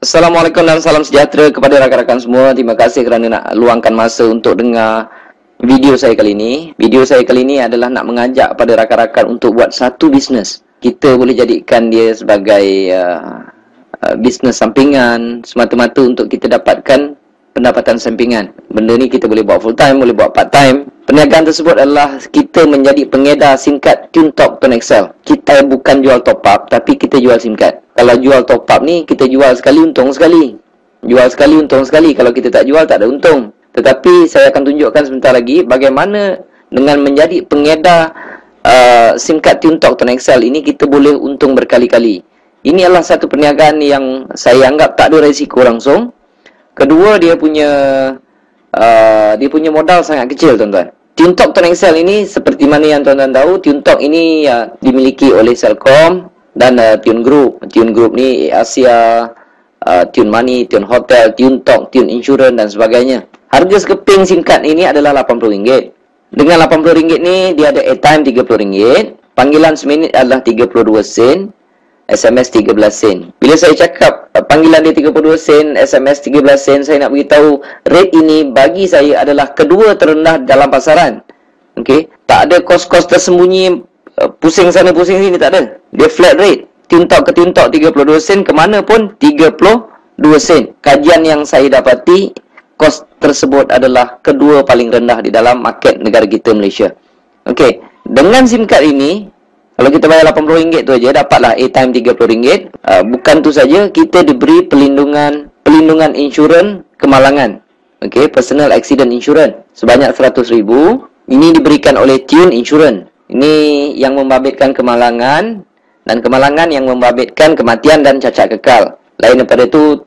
Assalamualaikum dan salam sejahtera kepada rakan-rakan semua. Terima kasih kerana nak luangkan masa untuk dengar video saya kali ini. Video saya kali ini adalah nak mengajak pada rakan-rakan untuk buat satu bisnes. Kita boleh jadikan dia sebagai bisnes sampingan semata-mata untuk kita dapatkan pendapatan sampingan. Benda ni kita boleh buat full time, boleh buat part time. Perniagaan tersebut adalah kita menjadi pengedar SIM card TuneTalk Tone Excel. Kita bukan jual top up, tapi kita jual SIM card. Kalau jual top up ni, kita jual sekali untung sekali. Jual sekali untung sekali. Kalau kita tak jual, tak ada untung. Tetapi saya akan tunjukkan sebentar lagi bagaimana dengan menjadi pengedar SIM card TuneTalk Tone Excel ini kita boleh untung berkali-kali. Ini adalah satu perniagaan yang saya anggap tak ada risiko langsung. Kedua, dia punya modal sangat kecil, tuan-tuan. TuneTalk Tone Excel ini seperti mana yang tuan-tuan tahu, TuneTalk ini dimiliki oleh Celcom dan Tune Group. Tune Group ni Asia, Tune Money, Tune Hotel, TuneTalk, Tune Insurance dan sebagainya. Harga sekeping SIM card ini adalah RM80. Dengan RM80 ni dia ada airtime RM30, panggilan seminit adalah 32 sen, SMS 13 sen. Bila saya cakap panggilan dia 32 sen, SMS 13 sen, saya nak beritahu rate ini bagi saya adalah kedua terendah dalam pasaran. Okey, tak ada kos-kos tersembunyi, pusing sana pusing sini, tak ada. Dia flat rate. TuneTalk ke TuneTalk 32 sen, ke mana pun 32 sen. Kajian yang saya dapati, kos tersebut adalah kedua paling rendah di dalam market negara kita, Malaysia. Okey, dengan SIM card ini, kalau kita bayar RM80 tu aja, dapatlah airtime RM30. Bukan tu saja, kita diberi pelindungan insurans kemalangan. Okey, personal accident insurance sebanyak RM100,000. Ini diberikan oleh Tune Insurance. Ini yang membabitkan kemalangan, dan kemalangan yang membabitkan kematian dan cacat kekal. Lain daripada itu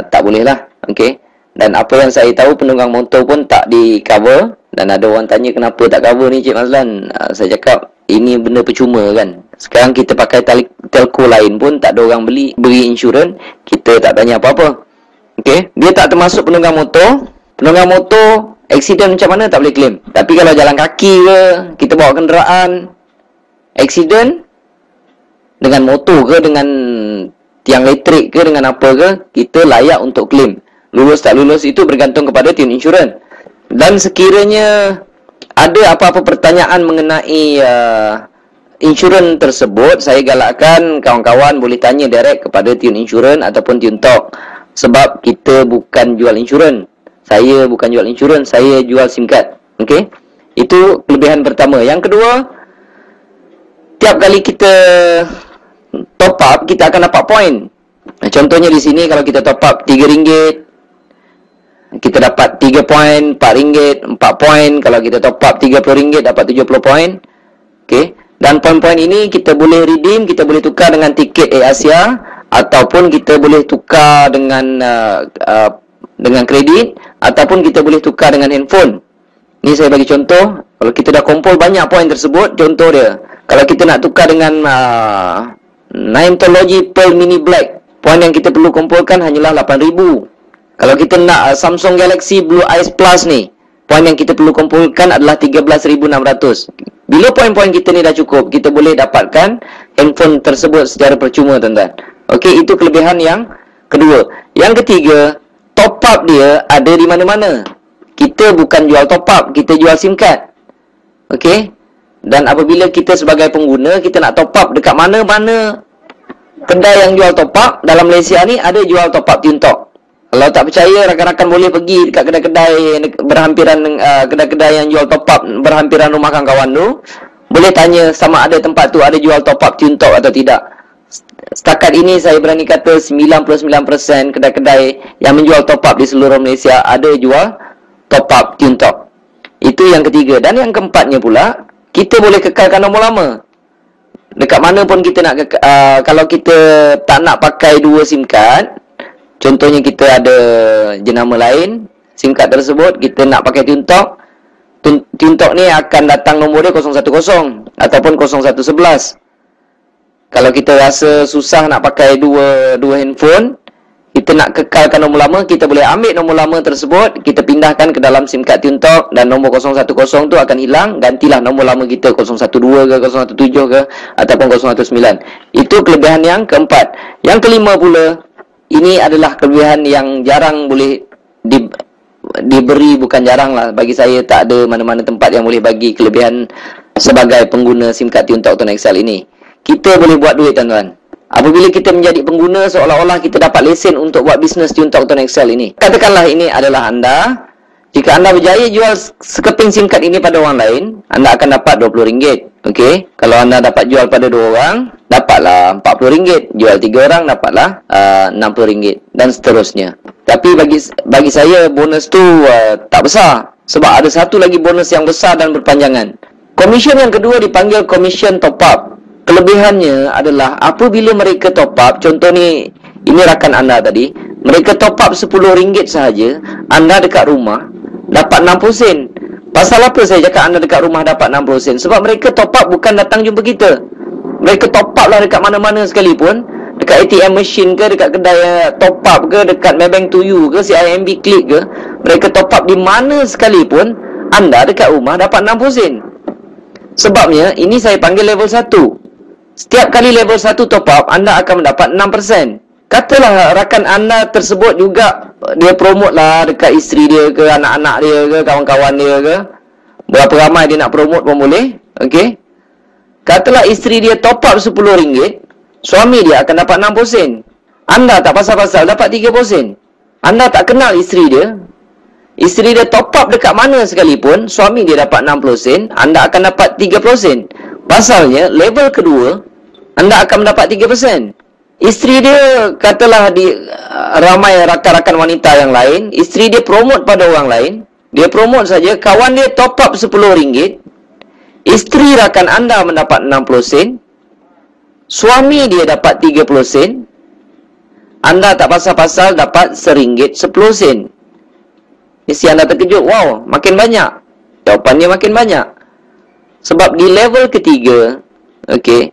tak boleh lah. Okey. Dan apa yang saya tahu, penunggang motor pun tak di cover. Dan ada orang tanya kenapa tak cover ni, Cik Mazlan. Saya cakap ini benda percuma kan. Sekarang kita pakai telco lain pun tak ada orang beri insurans, kita tak tanya apa-apa. Okey, dia tak termasuk penunggang motor. Penunggang motor accident macam mana tak boleh claim. Tapi kalau jalan kaki ke, kita bawa kenderaan, accident dengan motor ke, dengan tiang elektrik ke, dengan apa ke, kita layak untuk claim. Lulus tak lulus itu bergantung kepada Tune Insurance. Dan sekiranya ada apa-apa pertanyaan mengenai insurans tersebut, saya galakkan kawan-kawan boleh tanya direct kepada Tune Insurance ataupun TuneTalk. Sebab kita bukan jual insurans. Saya bukan jual insurans, saya jual SIM card. Okey? Itu kelebihan pertama. Yang kedua, tiap kali kita top up, kita akan dapat point. Contohnya di sini, kalau kita top up RM3, kita dapat 3 poin, RM4, 4 poin. Kalau kita top up RM30, dapat 70 poin. Okey. Dan poin-poin ini kita boleh redeem, kita boleh tukar dengan tiket Air Asia, ataupun kita boleh tukar dengan kredit, ataupun kita boleh tukar dengan handphone. Ni saya bagi contoh. Kalau kita dah kumpul banyak poin tersebut, contoh dia, kalau kita nak tukar dengan Nintology Pearl Mini Black, poin yang kita perlu kumpulkan hanyalah 8,000. Kalau kita nak Samsung Galaxy Blue Ice Plus ni, poin yang kita perlu kumpulkan adalah 13,600. Bila poin-poin kita ni dah cukup, kita boleh dapatkan handphone tersebut secara percuma, tuan-tuan. Okey, itu kelebihan yang kedua. Yang ketiga, top up dia ada di mana-mana. Kita bukan jual top up, kita jual SIM card. Okey? Dan apabila kita sebagai pengguna, kita nak top up dekat mana-mana kedai yang jual top up dalam Malaysia ni, ada jual top up TuneTalk. Kalau tak percaya, rakan-rakan boleh pergi dekat kedai-kedai berhampiran, kedai-kedai yang jual top up berhampiran rumah kawan-kawan tu. Boleh tanya sama ada tempat tu ada jual top up TuneTalk atau tidak. Setakat ini saya berani kata 99% kedai-kedai yang menjual top up di seluruh Malaysia ada jual top up TuneTalk. Itu yang ketiga. Dan yang keempatnya pula, kita boleh kekalkan nombor lama. Dekat mana pun kita nak kalau kita tak nak pakai dua SIM card, contohnya kita ada jenama lain, SIM card tersebut kita nak pakai TuneTalk. TuneTalk ni akan datang nombor dia 010 ataupun 0111. Kalau kita rasa susah nak pakai dua handphone, kita nak kekalkan nombor lama, kita boleh ambil nombor lama tersebut, kita pindahkan ke dalam SIM card TuneTalk, dan nombor 010 tu akan hilang, gantilah nombor lama kita 012 ke, 017 ke, ataupun 019. Itu kelebihan yang keempat. Yang kelima pula, Ini adalah kelebihan yang jarang boleh diberi, bukan jarang lah. Bagi saya tak ada mana-mana tempat yang boleh bagi kelebihan sebagai pengguna SIM card TuneTalk Tone XL ini. Kita boleh buat duit, tuan-tuan. Apabila kita menjadi pengguna, seolah-olah kita dapat lesen untuk buat bisnes TuneTalk Tone XL ini. Katakanlah ini adalah anda. Jika anda berjaya jual sekeping SIM card ini pada orang lain, anda akan dapat RM20. Okey. Kalau anda dapat jual pada 2 orang, dapatlah RM40. Jual 3 orang, dapatlah RM60 dan seterusnya. Tapi bagi saya bonus tu tak besar, sebab ada satu lagi bonus yang besar dan berpanjangan. Komisen yang kedua dipanggil komisen top up. Kelebihannya adalah apabila mereka top up, contoh ni, ini rakan anda tadi, mereka top up RM10 sahaja, anda dekat rumah dapat 60 sen. Pasal apa saya cakap anda dekat rumah dapat 60 sen? Sebab mereka top up bukan datang jumpa kita. Mereka top up lah dekat mana-mana sekalipun. Dekat ATM machine ke, dekat kedai top up ke, dekat Maybank to you ke, CIMB Click ke, mereka top up di mana sekalipun, anda dekat rumah dapat 60 sen. Sebabnya, ini saya panggil level 1. Setiap kali level 1 top up, anda akan mendapat 6%. Katalah rakan anda tersebut juga dia promote lah dekat isteri dia ke, anak-anak dia ke, kawan-kawan dia ke. Berapa ramai dia nak promote pun boleh. Okey. Katalah isteri dia top up RM10, suami dia akan dapat 60 sen. Anda tak pasal-pasal dapat 30 sen. Anda tak kenal isteri dia. Isteri dia top up dekat mana sekalipun, suami dia dapat 60 sen, anda akan dapat 30 sen. Pasalnya, level kedua, anda akan mendapat 3%. Isteri dia, katalah ramai rakan-rakan wanita yang lain, isteri dia promote pada orang lain, dia promote saja, kawan dia top up RM10, isteri rakan anda mendapat 60 sen, suami dia dapat 30 sen, anda tak pasal-pasal dapat RM1 10 sen. Mesti anda terkejut, wow, makin banyak. Jawapannya makin banyak. Sebab di level ketiga, okey,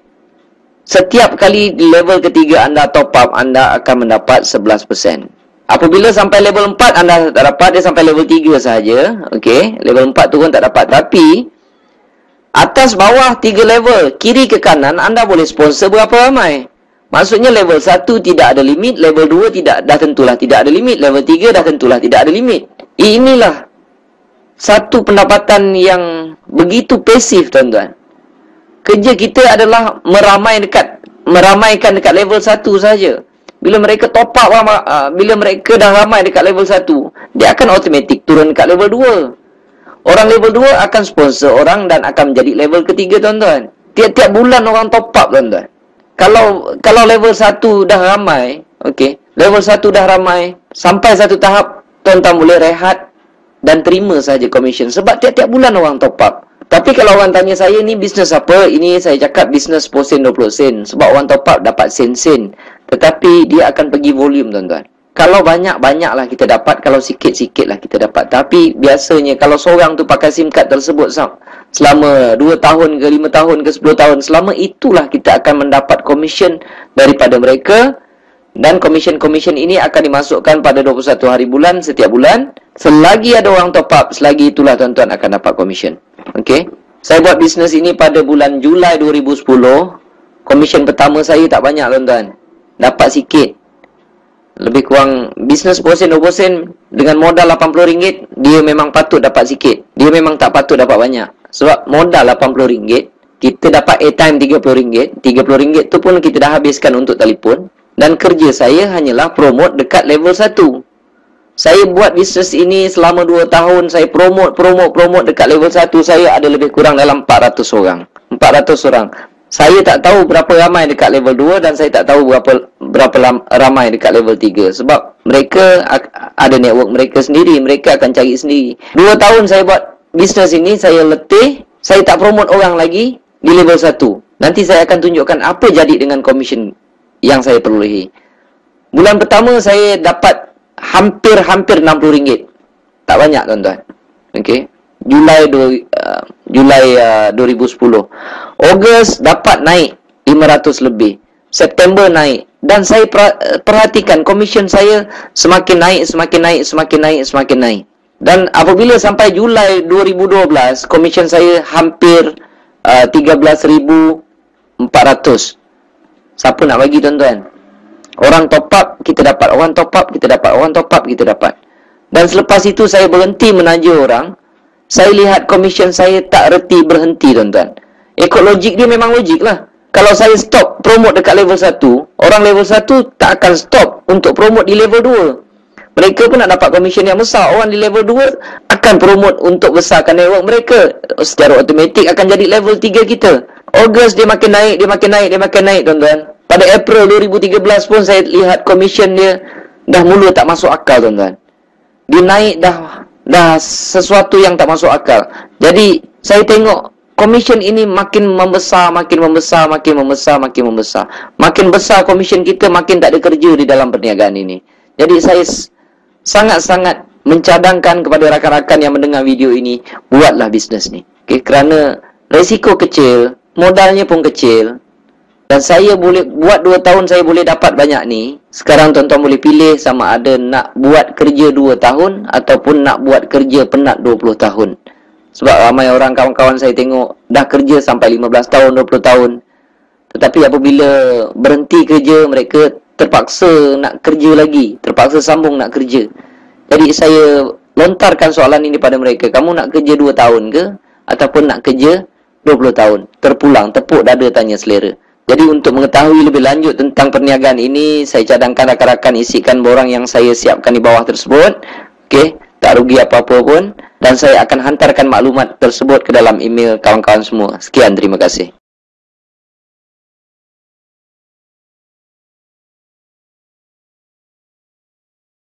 setiap kali di level ketiga anda top up, anda akan mendapat 11%. Apabila sampai level 4 anda tak dapat, dia sampai level 3 sahaja. Okey, level 4 turun tak dapat. Tapi atas bawah 3 level, kiri ke kanan, anda boleh sponsor berapa ramai. Maksudnya level 1 tidak ada limit, level 2 dah tentulah tidak ada limit, level 3 dah tentulah tidak ada limit. Inilah satu pendapatan yang begitu pasif, tuan-tuan. Kerja kita adalah meramaikan dekat level 1 saja. Bila mereka top up, bila mereka dah ramai dekat level 1, dia akan automatik turun dekat level 2. Orang level 2 akan sponsor orang dan akan menjadi level ketiga, tuan-tuan. Tiap-tiap bulan orang top up, tuan-tuan. Kalau level 1 dah ramai, okey, level 1 dah ramai, sampai satu tahap tuan-tuan boleh rehat dan terima saja komisen. Sebab tiap-tiap bulan orang top up. Tapi kalau orang tanya saya, ni bisnes apa? Ini saya cakap bisnes 10 sen 20 sen. Sebab orang top up dapat sen-sen. Tetapi dia akan pergi volume, tuan-tuan. Kalau banyak-banyak lah kita dapat. Kalau sikit-sikit lah kita dapat. Tapi biasanya kalau seorang tu pakai SIM card tersebut selama 2 tahun ke 5 tahun ke 10 tahun, selama itulah kita akan mendapat komisen daripada mereka. Dan komisen-komisen ini akan dimasukkan pada 21 hari bulan setiap bulan. Selagi ada orang top up, selagi itulah tuan-tuan akan dapat komisen. Okey. Saya buat bisnes ini pada bulan Julai 2010. Komisen pertama saya tak banyak, tuan-tuan. Dapat sikit. Lebih kurang bisnes 10 sen 20 sen dengan modal RM80, dia memang patut dapat sikit. Dia memang tak patut dapat banyak. Sebab modal RM80, kita dapat airtime RM30. RM30 tu pun kita dah habiskan untuk telefon. Dan kerja saya hanyalah promote dekat level 1. Saya buat bisnes ini selama 2 tahun. Saya promote dekat level 1. Saya ada lebih kurang dalam 400 orang. 400 orang. Saya tak tahu berapa ramai dekat level 2 dan saya tak tahu berapa ramai dekat level 3. Sebab mereka ada network mereka sendiri. Mereka akan cari sendiri. 2 tahun saya buat bisnes ini, saya letih. Saya tak promote orang lagi di level 1. Nanti saya akan tunjukkan apa jadi dengan komisen yang saya perolehi. Bulan pertama saya dapat hampir RM60. Tak banyak, tuan-tuan. Okey. Julai 2010. Ogos dapat naik 500 lebih. September naik. Dan saya perhatikan komisen saya semakin naik. Dan apabila sampai Julai 2012, komisen saya hampir 13,400. Siapa nak bagi, tuan-tuan? Orang top up, kita dapat. Orang top up, kita dapat. Orang top up, kita dapat. Dan selepas itu saya berhenti menaja orang. Saya lihat komisen saya tak reti berhenti, tuan-tuan. Ikut logik dia memang logik lah. Kalau saya stop promote dekat level 1, orang level 1 tak akan stop untuk promote di level 2. Mereka pun nak dapat komisen yang besar. Orang di level 2 akan promote untuk besarkan network mereka. Secara automatik akan jadi level 3 kita. Ogos dia makin naik, dia makin naik, dia makin naik, tuan-tuan. Pada April 2013 pun saya lihat komisen dia dah mula tak masuk akal, tuan-tuan. Dia naik dah sesuatu yang tak masuk akal. Jadi saya tengok komisen ini makin membesar, makin membesar, makin membesar, makin membesar. Makin besar komisen kita, makin tak ada kerja di dalam perniagaan ini. Jadi saya sangat-sangat mencadangkan kepada rakan-rakan yang mendengar video ini, buatlah bisnes ni. Okay, kerana risiko kecil, modalnya pun kecil. Dan saya boleh buat 2 tahun saya boleh dapat banyak ni. Sekarang tuan-tuan boleh pilih sama ada nak buat kerja 2 tahun ataupun nak buat kerja penat 20 tahun. Sebab ramai orang kawan-kawan saya tengok dah kerja sampai 15 tahun, 20 tahun. Tetapi apabila berhenti kerja, mereka terpaksa nak kerja lagi, terpaksa sambung nak kerja. Jadi saya lontarkan soalan ini pada mereka. Kamu nak kerja 2 tahun ke? Ataupun nak kerja 20 tahun? Terpulang, tepuk dada tanya selera. Jadi untuk mengetahui lebih lanjut tentang perniagaan ini, saya cadangkan rakan-rakan isikan borang yang saya siapkan di bawah tersebut. Okey, tak rugi apa-apa pun. Dan saya akan hantarkan maklumat tersebut ke dalam email kawan-kawan semua. Sekian, terima kasih.